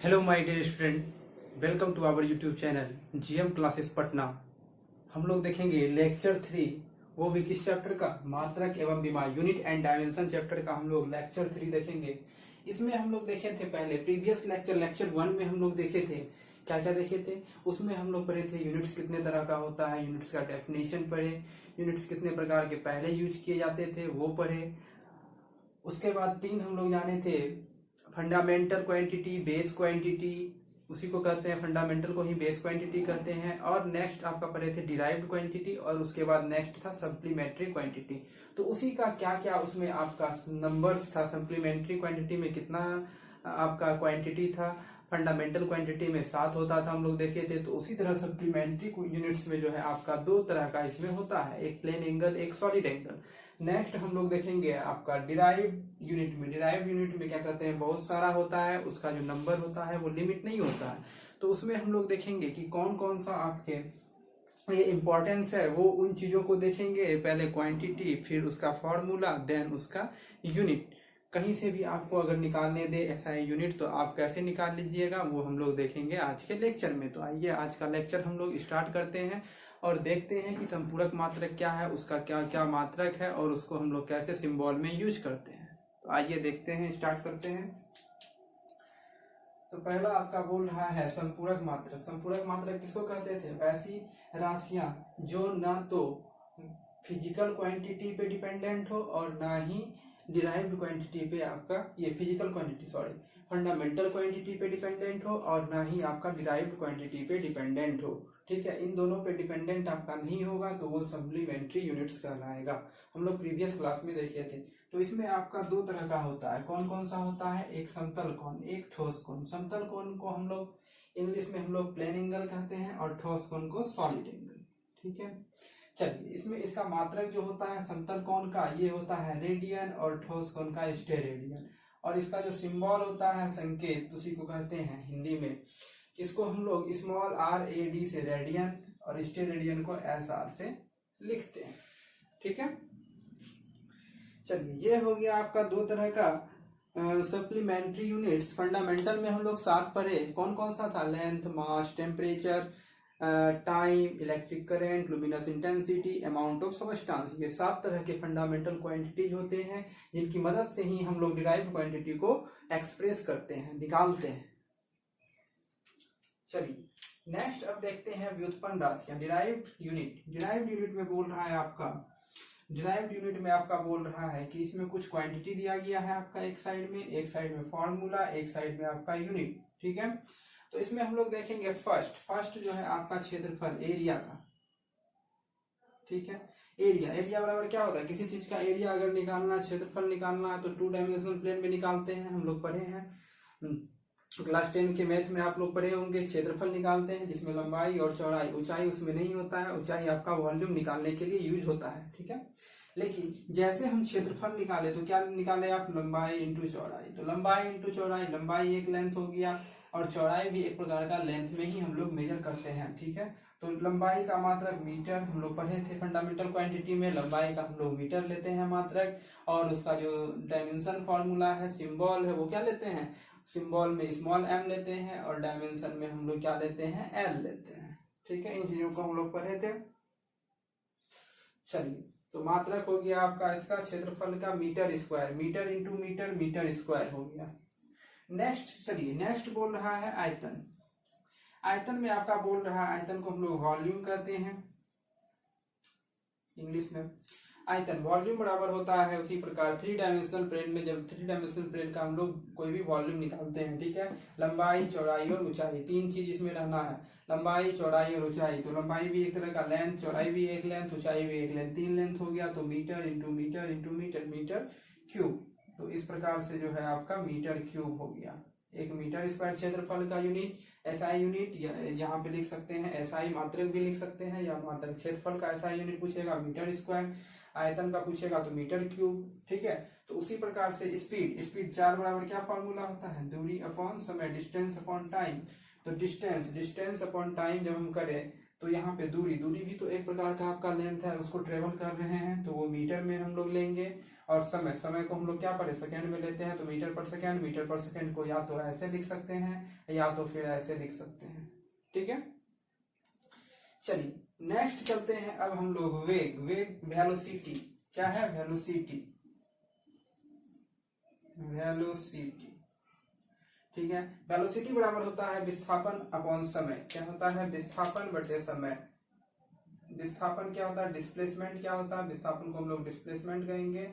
Hello my dear student, welcome to our YouTube channel GM classes Patna. हम लोग देखेंगे lecture 3, वो भी किस चैप्टर का, मात्रक एवं विमा, यूनिट एंड डायमेंशन चैप्टर का हम लोग लेक्चर 3 देखेंगे। इसमें हम लोग देखे थे पहले प्रीवियस लेक्चर 1 में हम लोग देखे थे, क्या क्या देखे थे उसमें हम लोग पढ़े थे यूनिट्स कितने तरह का होता है, यूनिट्स का डेफिनेशन पढ़े, यूनिट्स कितने प्रकार के पहले यूज किए जाते थे वो पढ़े। उसके बाद 3 हम लोग जाने थे फंडामेंटल क्वांटिटी, बेस क्वांटिटी, उसी को कहते हैं फंडामेंटल को ही बेस क्वांटिटी कहते हैं। और नेक्स्ट आपका पढ़े थे डिराइव्ड क्वांटिटी, और उसके बाद नेक्स्ट था सप्लीमेंट्री क्वांटिटी। तो उसी का क्या क्या उसमें आपका नंबर्स था, सप्लीमेंट्री क्वांटिटी में कितना आपका क्वांटिटी था, फंडामेंटल क्वांटिटी में 7 होता था हम लोग देखे थे। तो उसी तरह सप्लीमेंट्री यूनिट्स में जो है आपका 2 तरह का इसमें होता है, एक प्लेन एंगल, एक सॉलिड एंगल। नेक्स्ट हम लोग देखेंगे आपका डिराइव यूनिट में। डिराइव यूनिट में क्या कहते हैं, बहुत सारा होता है, उसका जो नंबर होता है वो लिमिट नहीं होता है। तो उसमें हम लोग देखेंगे कि कौन कौन सा आपके ये इंपॉर्टेंस है, वो उन चीजों को देखेंगे। पहले क्वांटिटी, फिर उसका फॉर्मूला, देन उसका यूनिट। कहीं से भी आपको अगर निकालने दे ऐसा यूनिट तो आप कैसे निकाल लीजिएगा, वो हम लोग देखेंगे आज के लेक्चर में। तो आइए आज का लेक्चर हम लोग स्टार्ट करते हैं और देखते हैं कि संपूरक मात्रक क्या है, उसका क्या क्या मात्रक है और उसको हम लोग कैसे सिंबल में यूज करते हैं। तो आइए देखते हैं, स्टार्ट करते हैं। तो पहला आपका बोल रहा है संपूरक मात्रक। संपूरक मात्रक किसको कहते थे, वैसी राशियां जो ना तो फिजिकल क्वांटिटी पे डिपेंडेंट हो और ना ही डिराइव्ड क्वांटिटी पे आपका ये फिजिकल क्वांटिटी फंडामेंटल क्वांटिटी पे डिपेंडेंट हो और ना ही आपका डिराइव्ड क्वांटिटी पे डिपेंडेंट हो। ठीक है, इन दोनों पे डिपेंडेंट आपका नहीं होगा तो वो सप्लीमेंट्री यूनिट्स कहलाएगा। हम लोग प्रीवियस क्लास में देखे थे। तो इसमें आपका 2 तरह का होता है, कौन कौन सा होता है, एक समतल कोण, एक ठोस कोण। समतल कोण को हम लोग इंग्लिश में हम लोग प्लेन एंगल कहते हैं और ठोस कोण को सॉलिड एंगल। ठीक है, चलिए इसमें इसका मात्रक जो होता है समतल कोण का ये होता है रेडियन और ठोस कोण का स्टेरेडियन। और इसका जो सिंबल होता है, संकेत, उसी को कहते हैं हिंदी में, इसको हम लोग स्मॉल RAD से रेडियन और स्टेरेडियन को SR से लिखते हैं। ठीक है, चलिए ये हो गया आपका 2 तरह का सप्लीमेंट्री यूनिट्स। फंडामेंटल में हम लोग 7 पढ़े, कौन कौन सा था, length, mass, temperature, time, electric current, luminous intensity, amount of substance. ये 7 तरह के फंडामेंटल क्वांटिटीज होते हैं जिनकी मदद से ही हम लोग डिराइव्ड क्वांटिटी को एक्सप्रेस करते हैं, निकालते हैं। चलिए नेक्स्ट अब देखते हैं व्युत्पन्न राशियां, डिराइव्ड यूनिट। डिराइव्ड यूनिट में बोल रहा है आपका, डिराइव्ड यूनिट में आपका बोल रहा है कि इसमें कुछ क्वांटिटी दिया गया है आपका, एक साइड में फॉर्मूला, एक साइड में आपका यूनिट। ठीक है, तो इसमें हम लोग देखेंगे फर्स्ट जो है आपका क्षेत्रफल एरिया का। ठीक है, एरिया बराबर क्या होता है, किसी चीज का एरिया अगर निकालना, क्षेत्रफल निकालना है तो 2 डायमेंशनल प्लेन में निकालते हैं, हम लोग पढ़े हैं। क्लास 10 के मैथ में आप लोग पढ़े होंगे, क्षेत्रफल निकालते हैं जिसमें लंबाई और चौड़ाई, ऊंचाई उसमें नहीं होता है, ऊंचाई आपका वॉल्यूम निकालने के लिए यूज होता है। ठीक है, लेकिन जैसे हम क्षेत्रफल निकाले तो क्या निकाले आप, लंबाई इंटू चौड़ाई। तो लंबाई इंटू चौड़ाई, लंबाई एक लेंथ हो गया और चौड़ाई भी एक प्रकार का लेंथ में ही हम लोग मेजर करते हैं। ठीक है, तो लंबाई का मात्रक मीटर, हम लोग पढ़े थे फंडामेंटल क्वांटिटी में, लंबाई का हम लोग मीटर लेते हैं मात्रक, और उसका जो डायमेंशन फॉर्मूला है, सिंबल है, वो क्या लेते हैं, सिंबल में स्मॉल m लेते हैं और डायमेंशन में हम लोग क्या लेते हैं, L लेते हैं। ठीक है, इन चीजों को हम लोग पढ़े थे। चलिए, तो मात्रक हो गया आपका इसका क्षेत्रफल का metre square, metre into metre, metre square हो गया। नेक्स्ट चलिए, नेक्स्ट बोल रहा है आयतन। आयतन में आपका बोल रहा है, आयतन को हम लोग वॉल्यूम कहते हैं इंग्लिश में। आयतन वॉल्यूम बराबर होता है उसी प्रकार 3 डायमेंशनल प्लेन में, जब 3 डायमेंशनल प्लेन का हम लोग कोई भी वॉल्यूम निकालते हैं। ठीक है, लंबाई, चौड़ाई और ऊंचाई, 3 चीज इसमें रहना है, लंबाई, चौड़ाई और ऊंचाई। तो लंबाई भी एक तरह का लेंथ, चौड़ाई भी एक लेंथ, ऊंचाई भी एक लेंथ, 3 लेंथ हो गया। तो metre into metre into metre, metre cube. तो इस प्रकार से जो है आपका मीटर क्यूब हो गया। एक मीटर स्क्वायर क्षेत्रफल का यूनिट, SI यूनिट, यहाँ पे लिख सकते हैं SI मात्रक भी लिख सकते हैं, या मात्रक क्षेत्रफल का SI यूनिट पूछेगा मीटर स्क्वायर, आयतन का पूछेगा तो मीटर क्यूब। ठीक है, तो उसी प्रकार से स्पीड 4 बराबर क्या फॉर्मूला होता है, दूरी अपॉन समय, डिस्टेंस अपॉन टाइम। तो डिस्टेंस अपॉन टाइम जब हम करें तो यहाँ पे दूरी भी तो एक प्रकार का आपका लेंथ है, उसको ट्रेवल कर रहे हैं तो वो मीटर में हम लोग लेंगे। और समय को हम लोग क्या पढ़े, सेकंड में लेते हैं, तो मीटर पर सेकंड को या तो ऐसे लिख सकते हैं या तो फिर ऐसे लिख सकते हैं। ठीक है, चलिए नेक्स्ट चलते हैं। अब हम लोग वेग वेलोसिटी, क्या है वेलोसिटी, ठीक है। वेलोसिटी बराबर होता है विस्थापन अपॉन समय। क्या होता है, विस्थापन बटे समय। विस्थापन क्या होता है, डिस्प्लेसमेंट क्या होता है, विस्थापन को हम लोग डिस्प्लेसमेंट कहेंगे।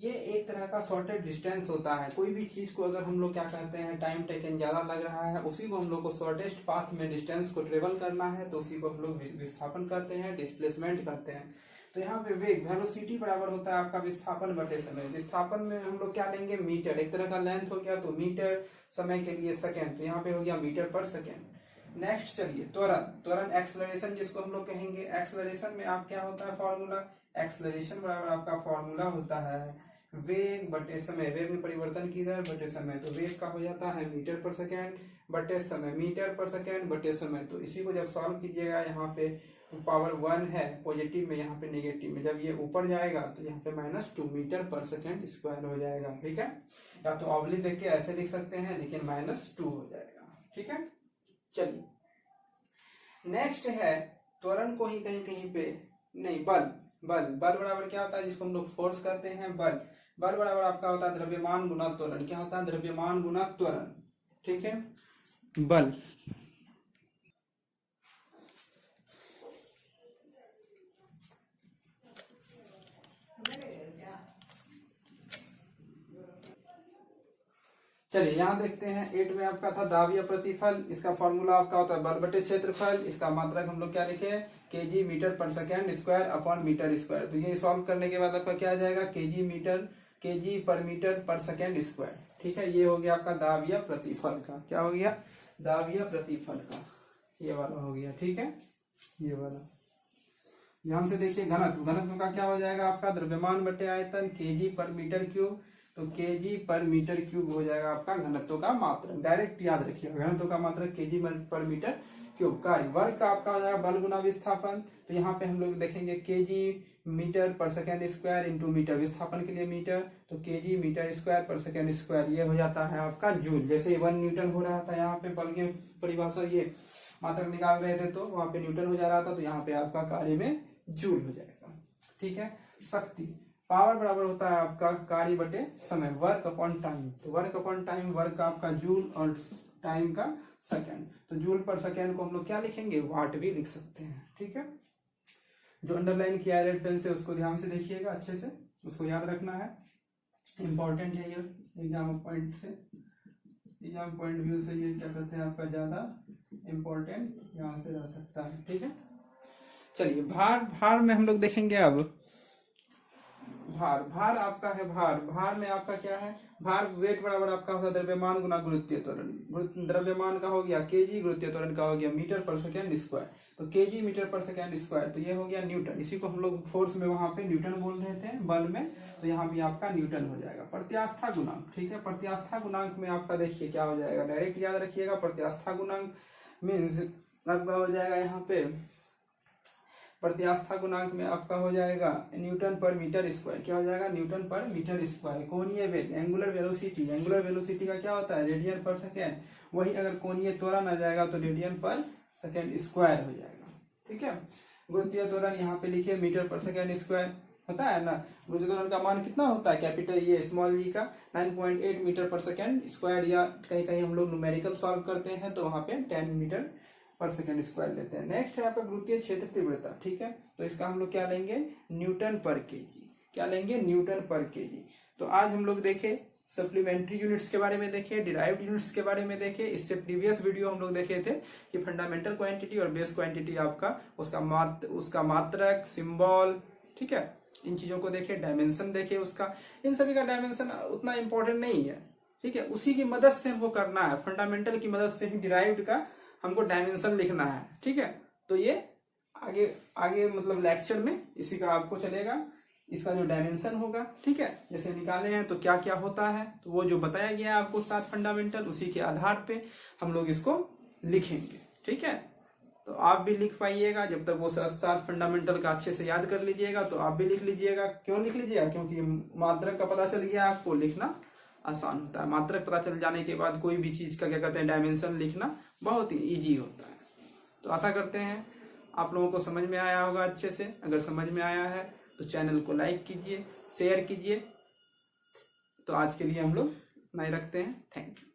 ये एक तरह का शॉर्टेड डिस्टेंस होता है। कोई भी चीज को अगर हम लोग क्या कहते हैं, टाइम टेकन ज्यादा लग रहा है, उसी को हम लोग को शॉर्टेस्ट पाथ में डिस्टेंस को ट्रेवल करना है, तो उसी को हम लोग विस्थापन कहते हैं, डिस्प्लेसमेंट कहते हैं। तो यहाँ पे वेग वेलोसिटी बराबर होता है आपका विस्थापन बटे समय। विस्थापन में हम लोग क्या लेंगे, मीटर, एक तरह का लेंथ हो गया तो मीटर, समय के लिए सेकेंड, तो यहाँ पे हो गया मीटर पर सेकेंड। नेक्स्ट चलिए त्वरण एक्सलरेशन जिसको हम लोग कहेंगे। एक्सलरेशन में आप क्या होता है फॉर्मूला, एक्सलरेशन बराबर आपका फॉर्मूला होता है वेग बटे समय। वेग में परिवर्तन की दर बटे समय, तो वेग का हो जाता है मीटर पर सेकेंड बटे समय, मीटर पर सेकेंड बटे समय। तो इसी को जब सॉल्व कीजिएगा, यहाँ पे पावर 1 है पॉजिटिव में, यहाँ पे नेगेटिव में, जब ये ऊपर जाएगा तो यहाँ पे -2 मीटर पर सेकेंड स्क्वायर हो जाएगा। ठीक है, या तो ऑब्लिक देख के ऐसे लिख सकते हैं, लेकिन -2 हो जाएगा। ठीक है, चलिए नेक्स्ट है त्वरण को ही कहीं कहीं पे नहीं, बल बराबर क्या होता है, जिसको हम लोग फोर्स कहते हैं। बल बराबर आपका होता है द्रव्यमान गुना त्वरण। क्या होता है, द्रव्यमान गुना त्वरण। ठीक है, बल चलिए यहाँ देखते हैं 8 में आपका था दाब या प्रतिफल। इसका फॉर्मूला आपका होता है बल बटे क्षेत्रफल। इसका मात्रक हम लोग क्या लिखे, केजी मीटर पर second square upon metre square. तो ये सॉल्व करने के बाद आपका क्या आ जाएगा, केजी पर मीटर पर सेकेंड स्क्वायर। ठीक है, ये हो गया आपका दाब या प्रतिफल का, क्या हो गया, दाब या प्रतिफल का, ये वाला हो गया। ठीक है, ये वाला ध्यान से देखिए। घनत्व का क्या हो जाएगा आपका, द्रव्यमान बटे आयतन, केजी पर मीटर क्यूब, तो केजी पर मीटर क्यूब हो जाएगा आपका घनत्व का मात्रक। डायरेक्ट याद रखिएगा, घनत्व का मात्रक केजी पर मीटर क्यूब। कार्य वर्ग का आपका हो जाएगा बल गुना विस्थापन। तो यहाँ पे हम लोग देखेंगे केजी मीटर पर सेकेंड स्क्वायर इंटू मीटर, विस्थापन के लिए मीटर, तो केजी मीटर स्क्वायर पर सेकेंड स्क्वायर, ये हो जाता है आपका जूल। जैसे 1 न्यूटन हो रहा था, यहाँ पे बल के परिभाषा ये मात्रक निकाल रहे थे तो वहां पे न्यूटन हो जा रहा था, तो यहाँ पे आपका कार्य में जूल हो जाएगा। ठीक है, शक्ति पावर बराबर होता है आपका कार्य बटे समय, वर्क अपॉन टाइम। तो वर्क अपॉन टाइम, वर्क का आपका जूल और टाइम का सेकंड, तो जूल पर सेकंड को हम लोग क्या लिखेंगे, वाट भी लिख सकते हैं। ठीक है, जो अंडरलाइन किया है रेड पेन से उसको ध्यान से देखिएगा, अच्छे से उसको याद रखना है, इंपॉर्टेंट है ये एग्जाम पॉइंट से, एग्जाम पॉइंट व्यू से ये क्या कहते हैं आपका ज्यादा इंपॉर्टेंट यहाँ से रह सकता है। ठीक है, चलिए भार में हम लोग देखेंगे। अब भार आपका है, भार में आपका क्या है, भार वेट बराबर आपका होता है द्रव्यमान गुना गुरुत्वीय त्वरण। द्रव्यमान का हो गया केजी, गुरुत्वीय त्वरण का हो गया मीटर पर सेकेंड स्क्वायर, तो केजी मीटर पर सेकेंड स्क्वायर, तो ये हो गया न्यूटन। इसी को हम लोग फोर्स में वहां पे न्यूटन बोल रहे थे, बल में, तो यहाँ भी आपका न्यूटन हो जाएगा। प्रत्यास्था गुणांक, ठीक है, प्रत्यास्था गुणांक में आपका देखिए क्या हो जाएगा, डायरेक्ट याद रखिएगा। प्रत्यास्था गुणांक मीन्स आपका हो जाएगा यहाँ पे, प्रत्यास्था गुणांक में आपका हो जाएगा न्यूटन पर मीटर स्क्वायर। क्या हो जाएगा, न्यूटन पर मीटर स्क्वायर। कोणीय वेग, एंगुलर वेलोसिटी, एंगुलर वेलोसिटी का क्या होता है, रेडियन पर सेकेंड। वही अगर कोणीय त्वरण आ जाएगा तो रेडियन पर सेकेंड स्क्वायर हो जाएगा। ठीक है, गुरुत्वीय त्वरण यहाँ पे लिखिए मीटर पर सेकेंड स्क्वायर होता है ना। गुरुत्वीय त्वरण का मान कितना होता है, कैपिटल ये स्मॉल जी का 9.8 मीटर पर सेकेंड स्क्वायर, या कहीं कहीं हम लोग न्यूमेरिकल सॉल्व करते हैं तो वहां पे 10 मीटर पर सेकेंड स्क्वायर लेते हैं। नेक्स्ट है आपका गुरुत्वीय क्षेत्र तीव्रता। ठीक है, तो इसका हम लोग क्या लेंगे, न्यूटन पर केजी। क्या लेंगे, न्यूटन पर केजी। तो आज हम लोग देखे सप्लीमेंट्री यूनिट्स के बारे में देखे, डिराइव्ड यूनिट्स के बारे में देखे। इससे प्रीवियस वीडियो हम लोग देखे थे कि फंडामेंटल क्वांटिटी और बेस क्वांटिटी आपका उसका मात्रक, सिंबल, ठीक है, इन चीजों को देखे। डायमेंशन देखे उसका, इन सभी का डायमेंशन उतना इंपॉर्टेंट नहीं है। ठीक है, उसी की मदद से हमको करना है, फंडामेंटल की मदद से ही डिराइव्ड का हमको डायमेंशन लिखना है। ठीक है, तो ये आगे मतलब लेक्चर में इसी का आपको चलेगा, इसका जो डायमेंशन होगा। ठीक है, जैसे निकाले हैं तो क्या क्या होता है, तो वो जो बताया गया है आपको 7 फंडामेंटल, उसी के आधार पे हम लोग इसको लिखेंगे। ठीक है, तो आप भी लिख पाइएगा। जब तक वो 7 फंडामेंटल का अच्छे से याद कर लीजिएगा तो आप भी लिख लीजिएगा। क्यों लिख लीजिएगा? क्योंकि मात्रक का पता चल गया, आपको लिखना आसान होता है। मात्रक पता चल जाने के बाद कोई भी चीज का क्या कहते हैं डायमेंशन लिखना बहुत ही ईजी होता है। तो आशा करते हैं आप लोगों को समझ में आया होगा अच्छे से। अगर समझ में आया है तो चैनल को लाइक कीजिए, शेयर कीजिए। तो आज के लिए हम लोग नहीं रखते हैं। Thank you.